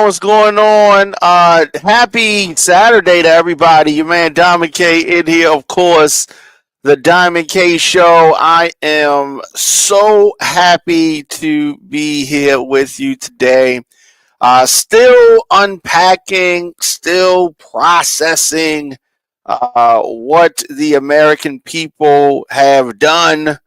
what's going on? Happy Saturday to everybody. Your man Diamond K in here, of course. The Diamond K Show. I am so happy to be here with you today. Still unpacking, still processing what the American people have done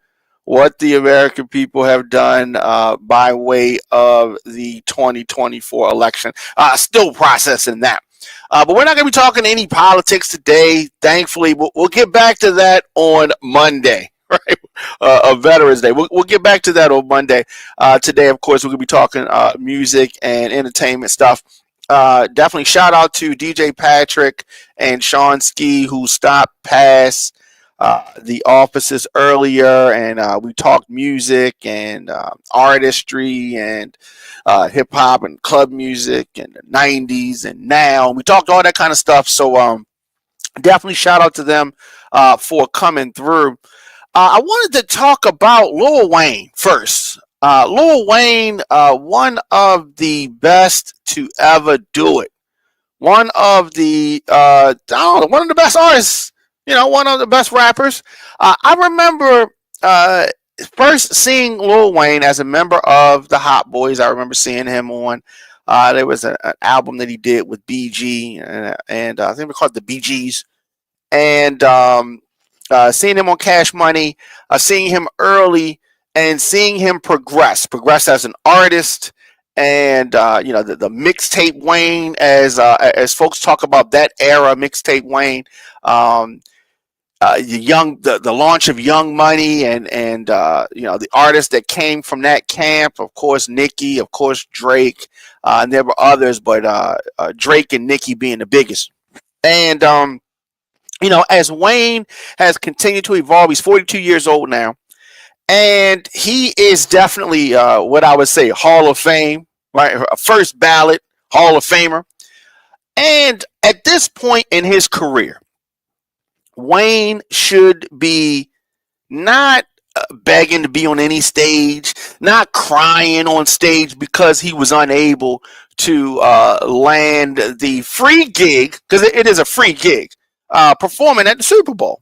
by way of the 2024 election. Still processing that. But we're not going to be talking any politics today, thankfully. We'll get back to that on Monday, right? Of Veterans Day. We'll get back to that on Monday. Today, of course, we're going to be talking music and entertainment stuff. Definitely shout out to DJ Patrick and Sean Ski, who stopped past the offices earlier, and we talked music and artistry and hip hop and club music and the 90s and now. We talked all that kind of stuff. So definitely shout out to them for coming through. I wanted to talk about Lil Wayne first. Lil Wayne, one of the best to ever do it. One of the best artists. One of the best rappers. I remember first seeing Lil Wayne as a member of the Hot Boys. I remember seeing him on. There was an album that he did with BG, and I think we called it the BGs. And seeing him on Cash Money, seeing him early, and seeing him progress as an artist. And the mixtape Wayne, as folks talk about that era, mixtape Wayne. The launch of Young Money and the artists that came from that camp, of course Nicki, of course Drake, and there were others, but Drake and Nicki being the biggest. And as Wayne has continued to evolve, he's 42 years old now, and he is definitely what I would say Hall of Fame, right? A first ballot Hall of Famer. And at this point in his career, Wayne should be not begging to be on any stage, not crying on stage because he was unable to land the free gig, because it is a free gig, performing at the Super Bowl.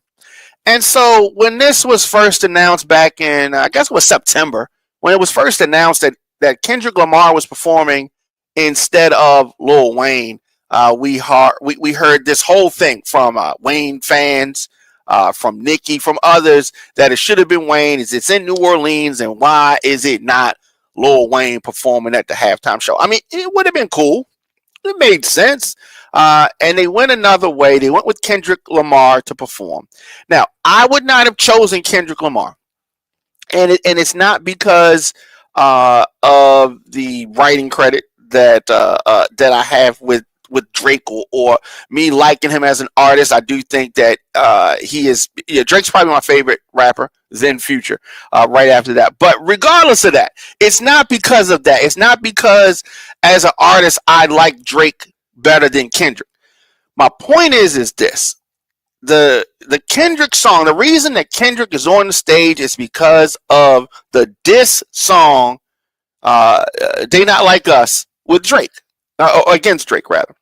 And so when this was first announced back in, I guess it was September, when it was first announced that Kendrick Lamar was performing instead of Lil Wayne, we heard this whole thing from Wayne fans, from Nicki, from others, that it should have been Wayne. It's in New Orleans, and why is it not Lil Wayne performing at the halftime show? I mean, it would have been cool. It made sense. And they went another way. They went with Kendrick Lamar to perform. Now, I would not have chosen Kendrick Lamar, and it's not because of the writing credit that I have with Drake or me liking him as an artist. I do think that Drake's probably my favorite rapper, then Future, right after that. But regardless of that, it's not because of that. It's not because as an artist I like Drake better than Kendrick. My point is this. The Kendrick song, the reason that Kendrick is on the stage is because of the diss song, They Not Like Us, with Drake. Against Drake, rather.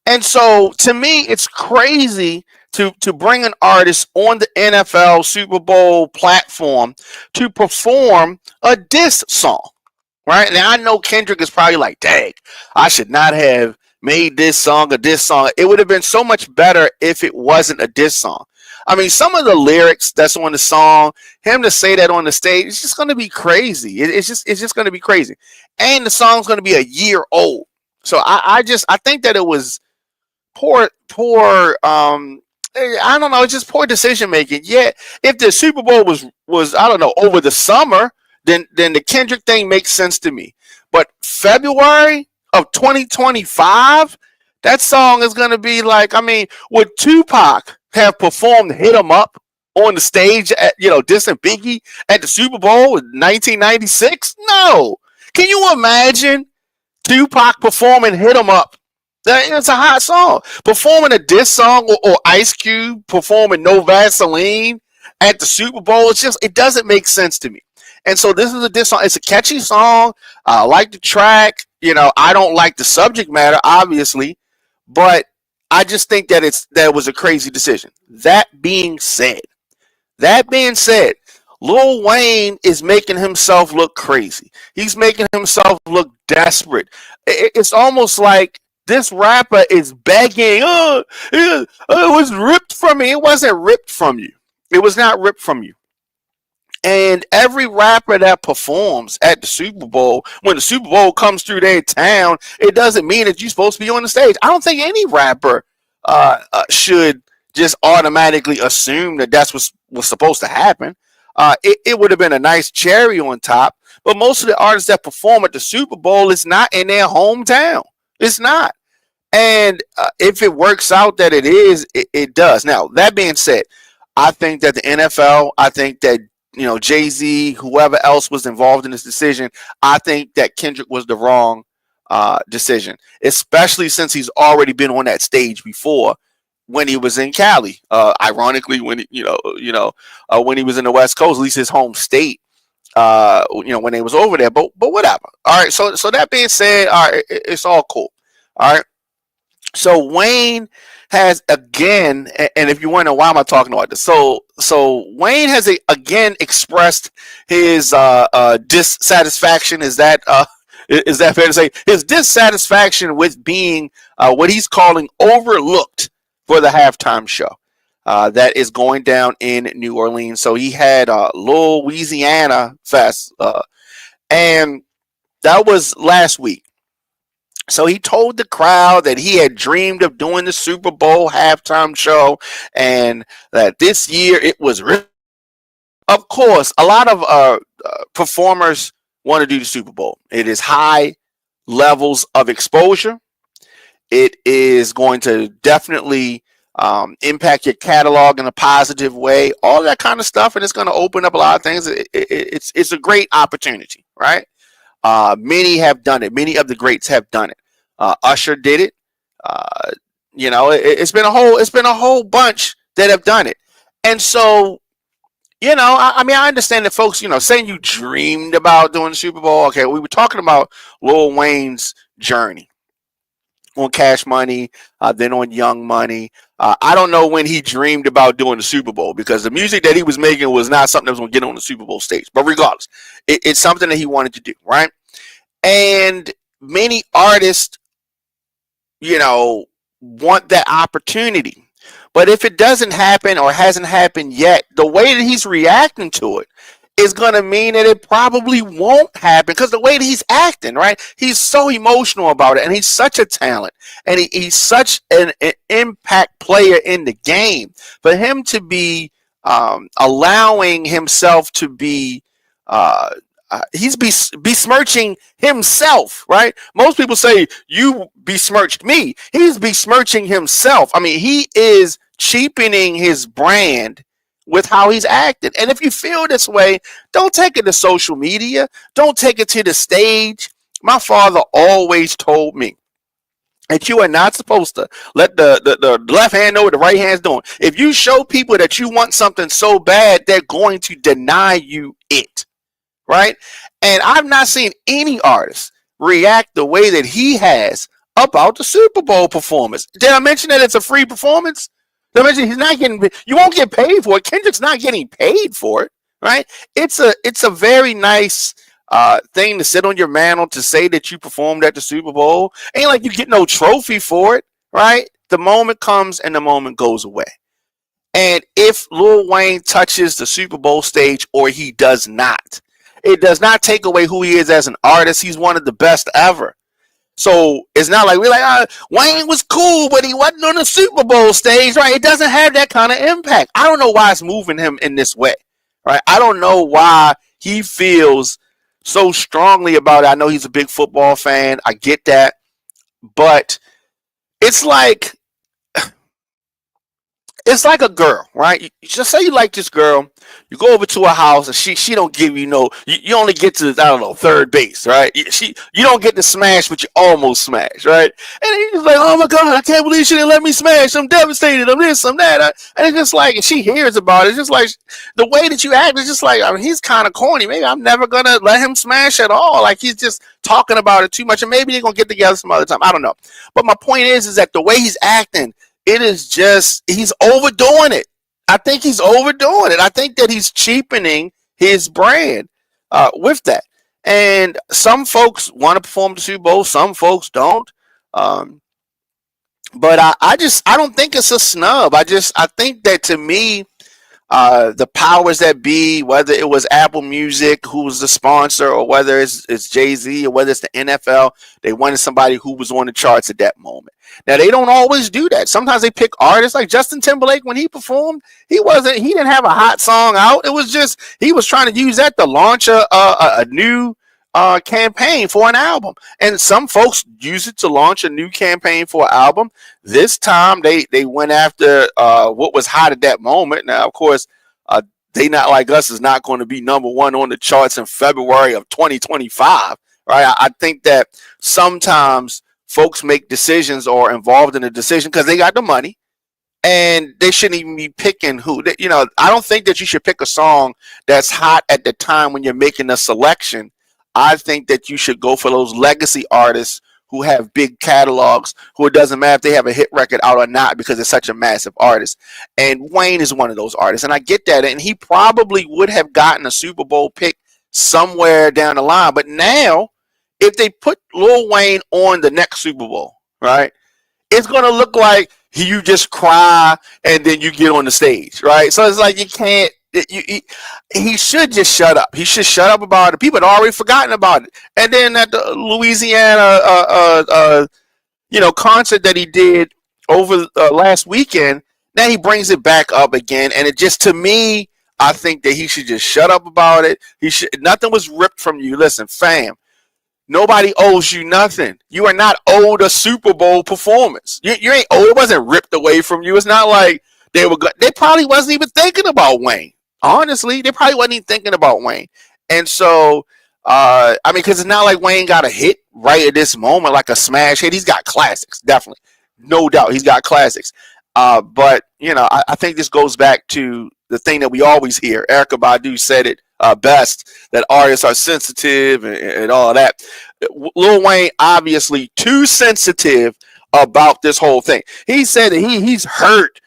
And so, to me, it's crazy to bring an artist on the NFL Super Bowl platform to perform a diss song, right? Now, I know Kendrick is probably like, dang, I should not have made this song a diss song. It would have been so much better if it wasn't a diss song. I mean, some of the lyrics that's on the song, him to say that on the stage, it's just going to be crazy. It's just going to be crazy. And the song's going to be a year old. So I think that it was poor, I don't know, it's just poor decision making. Yeah, if the Super Bowl was I don't know, over the summer, then the Kendrick thing makes sense to me. But February of 2025, that song is gonna be like, I mean, would Tupac have performed "Hit 'Em Up" on the stage at dissing Biggie at the Super Bowl in 1996? No. Can you imagine Tupac performing "Hit 'Em Up"? It's a hot song. Performing a diss song, or Ice Cube performing "No Vaseline" at the Super Bowl, it doesn't make sense to me. And so this is a diss song. It's a catchy song. I like the track. I don't like the subject matter, obviously, but I just think that was a crazy decision. That being said, Lil Wayne is making himself look crazy. He's making himself look desperate. It's almost like this rapper is begging. Oh, it was ripped from me. It wasn't ripped from you. It was not ripped from you. And every rapper that performs at the Super Bowl, when the Super Bowl comes through their town, it doesn't mean that you're supposed to be on the stage. I don't think any rapper should just automatically assume that that's what's supposed to happen. It would have been a nice cherry on top, but most of the artists that perform at the Super Bowl is not in their hometown. It's not. And if it works out that it is, it does. Now, that being said, I think that the NFL, I think that Jay-Z, whoever else was involved in this decision, I think that Kendrick was the wrong decision, especially since he's already been on that stage before when he was in Cali. Ironically, when when he was in the West Coast, at least his home state. When they was over there, but whatever. All right. So that being said, all right, it's all cool. All right. So Wayne has again, and if you wonder why am I talking about this, so Wayne has again expressed his dissatisfaction. Is that fair to say? His dissatisfaction with being what he's calling overlooked for the halftime show that is going down in New Orleans. So he had Louisiana Fest, and that was last week. So he told the crowd that he had dreamed of doing the Super Bowl halftime show and that this year it was of course, a lot of performers want to do the Super Bowl. It is high levels of exposure. It is going to definitely impact your catalog in a positive way, all that kind of stuff, and it's going to open up a lot of things. It's a great opportunity, right? Many have done it. Many of the greats have done it. Usher did it. It's been a whole bunch that have done it. And so, I understand that folks, saying you dreamed about doing the Super Bowl. Okay, we were talking about Lil Wayne's journey on Cash Money, then on Young Money. I don't know when he dreamed about doing the Super Bowl because the music that he was making was not something that was going to get on the Super Bowl stage. But regardless, it's something that he wanted to do, right? And many artists, want that opportunity. But if it doesn't happen or hasn't happened yet, the way that he's reacting to it is going to mean that it probably won't happen because the way that he's acting, right? He's so emotional about it, and he's such a talent, and he's such an impact player in the game. For him to be allowing himself to be he's besmirching himself, right? Most people say you besmirched me. He's besmirching himself. I mean, he is cheapening his brand with how he's acted. And if you feel this way, don't take it to social media. Don't take it to the stage. My father always told me that you are not supposed to let the left hand know what the right hand's doing. If you show people that you want something so bad, they're going to deny you it. Right? And I've not seen any artist react the way that he has about the Super Bowl performance. Did I mention that it's a free performance? Did I mention he's not getting, you won't get paid for it. Kendrick's not getting paid for it, right? It's a very nice thing to sit on your mantle to say that you performed at the Super Bowl. Ain't like you get no trophy for it, right? The moment comes and the moment goes away. And if Lil Wayne touches the Super Bowl stage or he does not, it does not take away who he is as an artist. He's one of the best ever. So it's not like we're like, Wayne was cool, but he wasn't on the Super Bowl stage, right? It doesn't have that kind of impact. I don't know why it's moving him in this way, right? I don't know why he feels so strongly about it. I know he's a big football fan. I get that. But it's like It's like a girl, right? You just say you like this girl. You go over to her house and she don't give you no. You only get to, I don't know, third base, right? You don't get to smash, but you almost smash, right? And he's like, oh my god, I can't believe she didn't let me smash. I'm devastated. I'm this, I'm that. And it's just like, and she hears about it. It's just like the way that you act is just like, I mean, he's kind of corny. Maybe I'm never gonna let him smash at all. Like he's just talking about it too much, and maybe they're gonna get together some other time. I don't know. But my point is that the way he's acting, it is just, he's overdoing it. I think he's overdoing it. I think that he's cheapening his brand with that. And some folks want to perform the Super Bowl, some folks don't. But I don't think it's a snub. I think that, to me, the powers that be, whether it was Apple Music, who was the sponsor, or whether it's Jay-Z, or whether it's the NFL, they wanted somebody who was on the charts at that moment. Now, they don't always do that. Sometimes they pick artists like Justin Timberlake. When he performed, he didn't have a hot song out. It was just, he was trying to use that to launch a new campaign for an album. And some folks use it to launch a new campaign for an album. This time they went after what was hot at that moment. Now, of course, They Not Like Us is not going to be number one on the charts in February of 2025, right? I think that sometimes folks make decisions or are involved in a decision because they got the money, and they shouldn't even be picking who. I don't think that you should pick a song that's hot at the time when you're making a selection. I think that you should go for those legacy artists who have big catalogs, who it doesn't matter if they have a hit record out or not because it's such a massive artist. And Wayne is one of those artists, and I get that. And he probably would have gotten a Super Bowl pick somewhere down the line. But now, if they put Lil Wayne on the next Super Bowl, right, it's going to look like you just cry and then you get on the stage, right? So it's like you can't. He should just shut up. He should shut up about it. People had already forgotten about it. And then at the Louisiana, concert that he did over last weekend, now he brings it back up again. And it just, to me, I think that he should just shut up about it. Nothing was ripped from you. Listen, fam. Nobody owes you nothing. You are not owed a Super Bowl performance. You ain't owed. It wasn't ripped away from you. It's not like they probably wasn't even thinking about Wayne. Honestly, they probably wasn't even thinking about Wayne. And so, because it's not like Wayne got a hit right at this moment, like a smash hit. He's got classics, definitely. No doubt. He's got classics. But, I think this goes back to the thing that we always hear. Erykah Badu said it best, that artists are sensitive and all of that. Lil Wayne, obviously too sensitive about this whole thing. He said that he's hurt.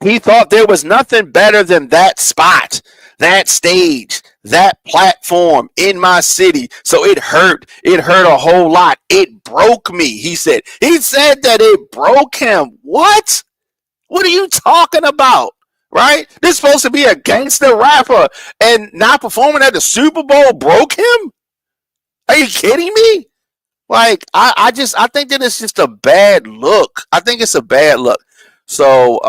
He thought there was nothing better than that spot, that stage, that platform in my city. So it hurt. It hurt a whole lot. It broke me, he said. He said that it broke him. What? What are you talking about? Right? This is supposed to be a gangster rapper, and not performing at the Super Bowl broke him? Are you kidding me? Like, I think that it's just a bad look. I think it's a bad look. So,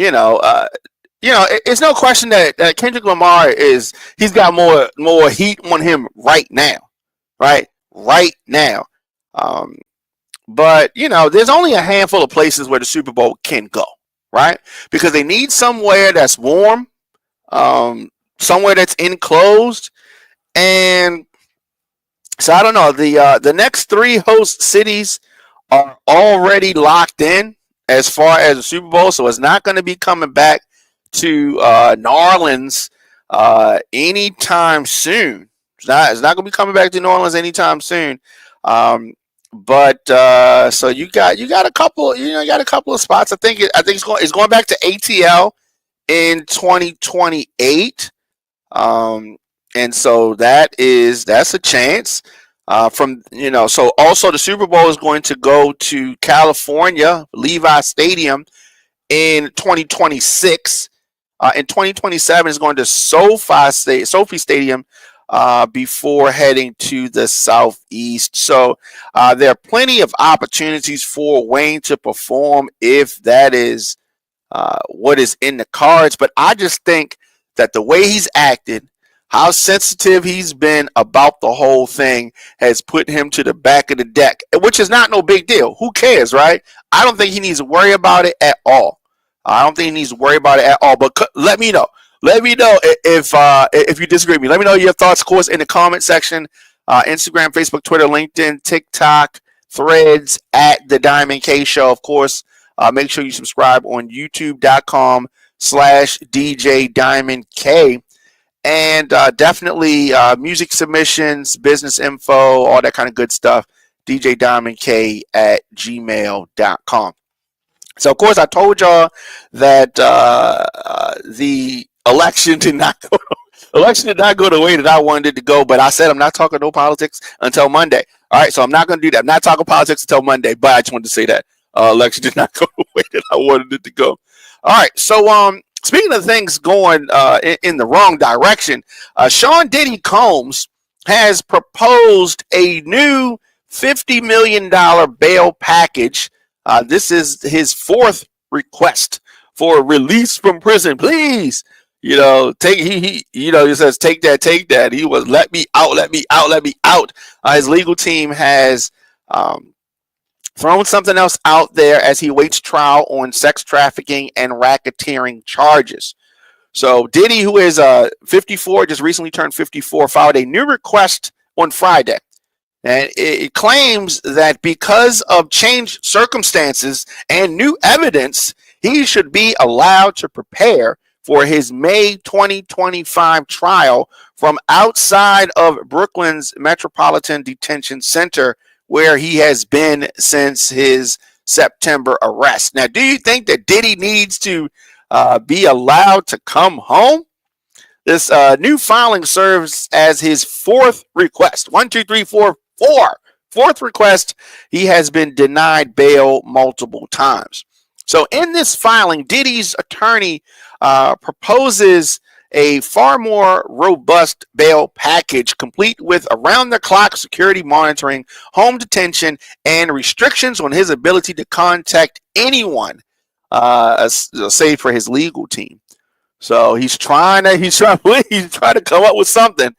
it's no question that Kendrick Lamar he's got more heat on him right now, right? Right now. But there's only a handful of places where the Super Bowl can go, right? Because they need somewhere that's warm, somewhere that's enclosed, and so I don't know. The next 3 host cities are already locked in as far as the Super Bowl, so it's not going to be coming back to New Orleans anytime soon. It's not going to be coming back to New Orleans anytime soon. But so you got a couple, of spots. I think it's going back to ATL in 2028. And so that's a chance. So also the Super Bowl is going to go to California, Levi Stadium in 2026. In 2027 is going to Sophie Stadium before heading to the Southeast. So there are plenty of opportunities for Wayne to perform if that is what is in the cards. But I just think that the way he's acted, how sensitive he's been about the whole thing has put him to the back of the deck, which is not no big deal. Who cares, right? I don't think he needs to worry about it at all. I don't think he needs to worry about it at all. But let me know. Let me know if you disagree with me. Let me know your thoughts, of course, in the comment section. Instagram, Facebook, Twitter, LinkedIn, TikTok, Threads, at The Diamond K Show. Of course, make sure you subscribe on youtube.com/djdiamondk. And definitely music submissions, business info, all that kind of good stuff. djdiamondk at gmail.com. So, of course, I told y'all that the election did not go the way that I wanted it to go. But I said I'm not talking no politics until Monday. All right, so I'm not going to do that. I'm not talking politics until Monday. But I just wanted to say that election did not go the way that I wanted it to go. All right, so speaking of things going in the wrong direction, Sean Diddy Combs has proposed a new $50 million bail package. This is his fourth request for release from prison. Please, he says take that. He was let me out. His legal team has thrown something else out there as he awaits trial on sex trafficking and racketeering charges. So Diddy, who is 54, just recently turned 54, filed a new request on Friday. And it claims that because of changed circumstances and new evidence, he should be allowed to prepare for his May 2025 trial from outside of Brooklyn's Metropolitan Detention Center, where he has been since his September arrest. Now, do you think that Diddy needs to be allowed to come home? This new filing serves as his fourth request. Fourth request. He has been denied bail multiple times. So in this filing, Diddy's attorney proposes a far more robust bail package, complete with around-the-clock security monitoring, home detention, and restrictions on his ability to contact anyone, save for his legal team. So he's trying to come up with something.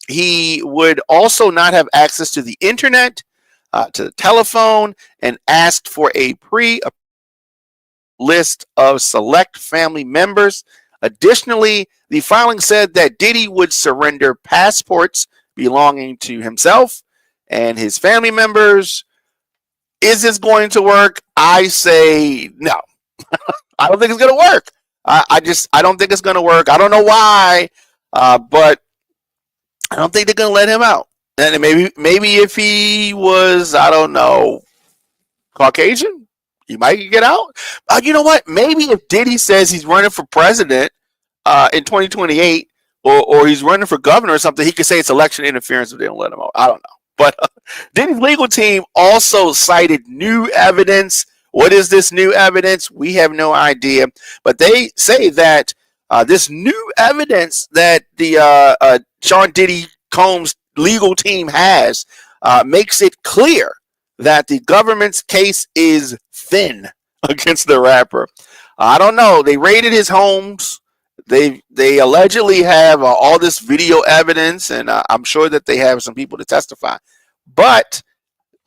He would also not have access to the internet, to the telephone, and asked for a list of select family members. Additionally, the filing said that Diddy would surrender passports belonging to himself and his family members. Is this going to work? I say no. I don't think it's going to work. I don't think it's going to work. I don't know why, but I don't think they're going to let him out. And maybe if he was, I don't know, Caucasian, he might get out. You know what? Maybe if Diddy says he's running for president in 2028, or he's running for governor or something, he could say it's election interference if they don't let him out. I don't know. But Diddy's legal team also cited new evidence. What is this new evidence? We have no idea. But they say that this new evidence that the Sean Diddy Combs legal team has makes it clear that the government's case is thin against the rapper. I don't know. They raided his homes. They allegedly have all this video evidence, and I'm sure that they have some people to testify. But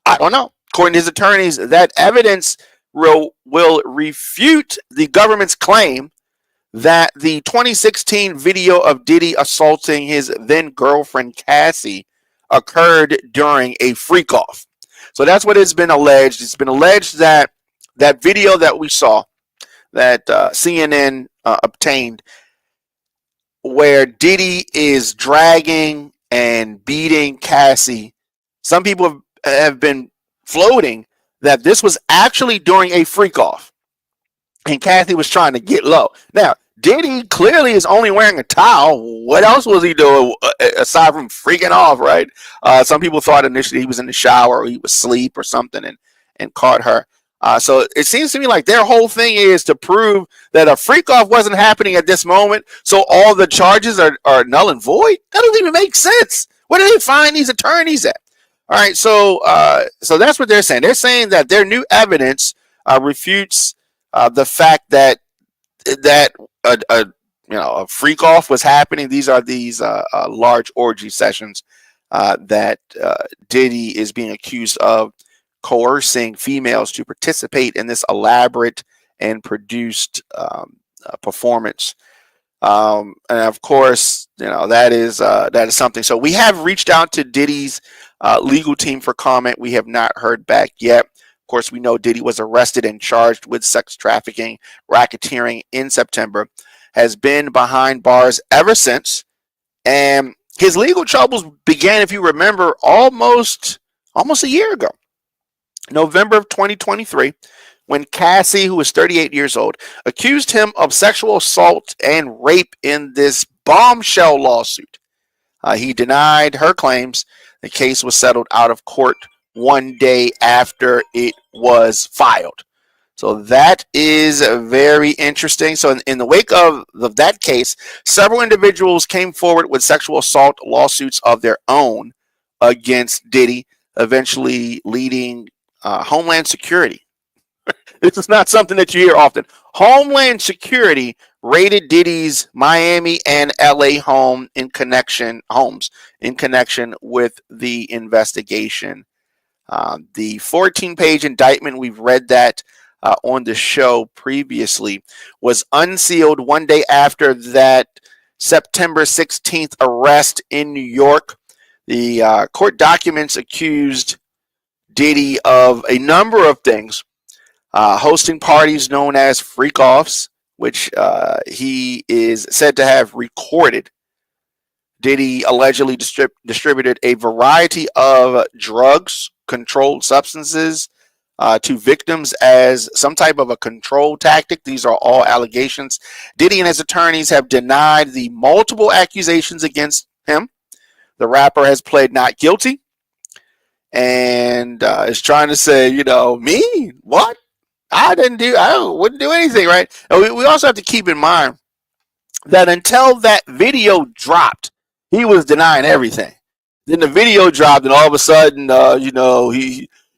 I don't know. According to his attorneys, that evidence will refute the government's claim that the 2016 video of Diddy assaulting his then girlfriend Cassie occurred during a freak-off. So that's what has been alleged. It's been alleged that that video that we saw, that CNN obtained, where Diddy is dragging and beating Cassie, some people have been floating that this was actually during a freak-off, and Cassie was trying to get low. Now, Diddy clearly is only wearing a towel. What else was he doing aside from freaking off, right? Some people thought initially he was in the shower or he was asleep or something and caught her. So it seems to me like their whole thing is to prove that a freak-off wasn't happening at this moment, so all the charges are null and void. That doesn't even make sense. Where do they find these attorneys at? All right, so that's what they're saying. They're saying that their new evidence refutes the fact that a freak off was happening. These are these large orgy sessions that Diddy is being accused of coercing females to participate in this elaborate and produced performance. And of course, that is something. So we have reached out to Diddy's legal team for comment. We have not heard back yet. Of course, we know Diddy was arrested and charged with sex trafficking, racketeering in September, has been behind bars ever since. And his legal troubles began, if you remember, almost a year ago, November of 2023, when Cassie, who was 38 years old, accused him of sexual assault and rape in this bombshell lawsuit. He denied her claims. The case was settled out of court one day after it was filed. So that is very interesting. So in the wake of that case, several individuals came forward with sexual assault lawsuits of their own against Diddy, eventually leading Homeland Security. This is not something that you hear often. Homeland Security raided Diddy's Miami and LA homes in connection with the investigation. The 14-page indictment, we've read that on the show previously, was unsealed one day after that September 16th arrest in New York. The court documents accused Diddy of a number of things. Hosting parties known as freak-offs, which he is said to have recorded. Diddy allegedly distributed a variety of drugs, controlled substances, to victims as some type of a control tactic. These are all allegations. Diddy and his attorneys have denied the multiple accusations against him. The rapper has pled not guilty and is trying to say, me? What? I wouldn't do anything, right? And we also have to keep in mind that until that video dropped, he was denying everything. Then the video dropped, and all of a sudden,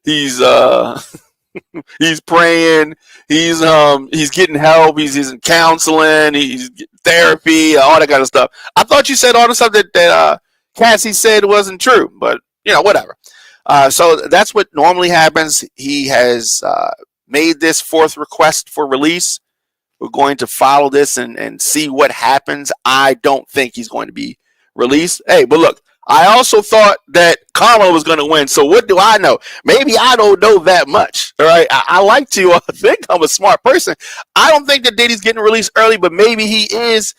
he's he's praying, he's getting help, he's in counseling, he's getting therapy, all that kind of stuff. I thought you said all the stuff that Cassie said wasn't true, but whatever. So that's what normally happens. He has made this fourth request for release. We're going to follow this and see what happens. I don't think he's going to be released. Hey, but look, I also thought that Kamala was going to win. So what do I know? Maybe I don't know that much. All right. I like to think I'm a smart person. I don't think that Diddy's getting released early, but maybe he is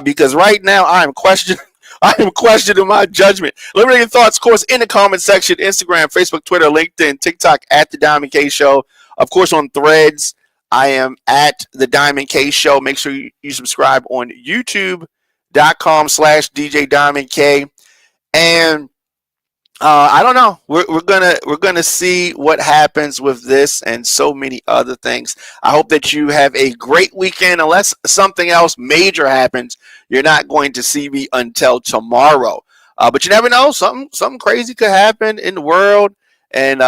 because right now I am questioning my judgment. Let me know your thoughts, of course, in the comment section, Instagram, Facebook, Twitter, LinkedIn, TikTok, at The Diamond K Show. Of course, on Threads, I am at The Diamond K Show. Make sure you subscribe on youtube.com/djdiamondk. And I don't know. We're gonna see what happens with this and so many other things. I hope that you have a great weekend. Unless something else major happens, you're not going to see me until tomorrow. But you never know. Something crazy could happen in the world. And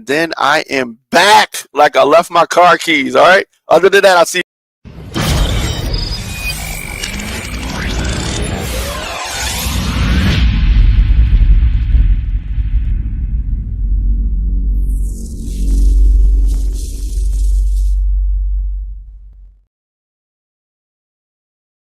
then I am back like I left my car keys. All right. Other than that, I'll see you.